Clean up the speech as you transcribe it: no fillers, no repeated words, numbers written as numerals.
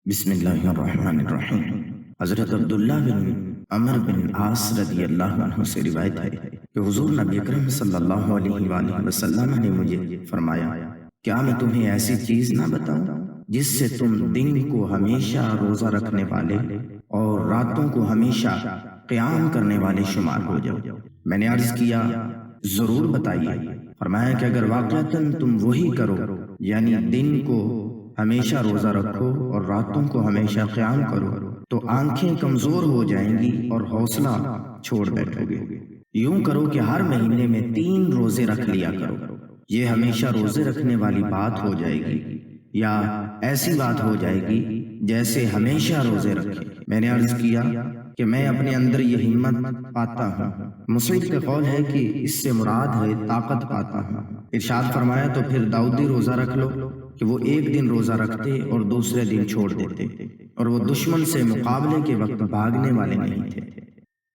بسم اللہ الرحمن الرحیم۔ حضرت عبداللہ بن عمر بن عاص رضی اللہ عنہ سے روایت ہے کہ حضور نبی اکرم صلی اللہ علیہ وآلہ وسلم نے مجھے فرمایا، کیا میں تمہیں ایسی چیز نہ بتاؤں جس سے تم دن کو ہمیشہ روزہ رکھنے والے اور راتوں کو ہمیشہ قیام کرنے والے شمار ہو جاؤ؟ میں نے عرض کیا، ضرور بتائیے۔ فرمایا کہ اگر واقعتاً تم وہی کرو، یعنی دن کو ہمیشہ روزہ رکھو اور راتوں کو ہمیشہ قیام کرو، تو آنکھیں کمزور ہو جائیں گی اور حوصلہ چھوڑ بیٹھو گے۔ یوں کرو کہ ہر مہینے میں 3 روزے رکھ لیا کرو، یہ ہمیشہ روزے رکھنے والی بات ہو جائے گی، یا ایسی بات ہو جائے گی جیسے ہمیشہ روزے رکھے۔ میں نے عرض کیا کہ میں اپنے اندر یہ ہمت پاتا ہوں۔ مسلم کا قول ہے کہ اس سے مراد ہے طاقت پاتا ہوں۔ ارشاد فرمایا، تو پھر داؤدی روزہ رکھ لو کہ وہ ایک دن روزہ رکھتے اور دوسرے دن چھوڑ دیتے، اور وہ دشمن سے مقابلے کے وقت بھاگنے والے نہیں تھے۔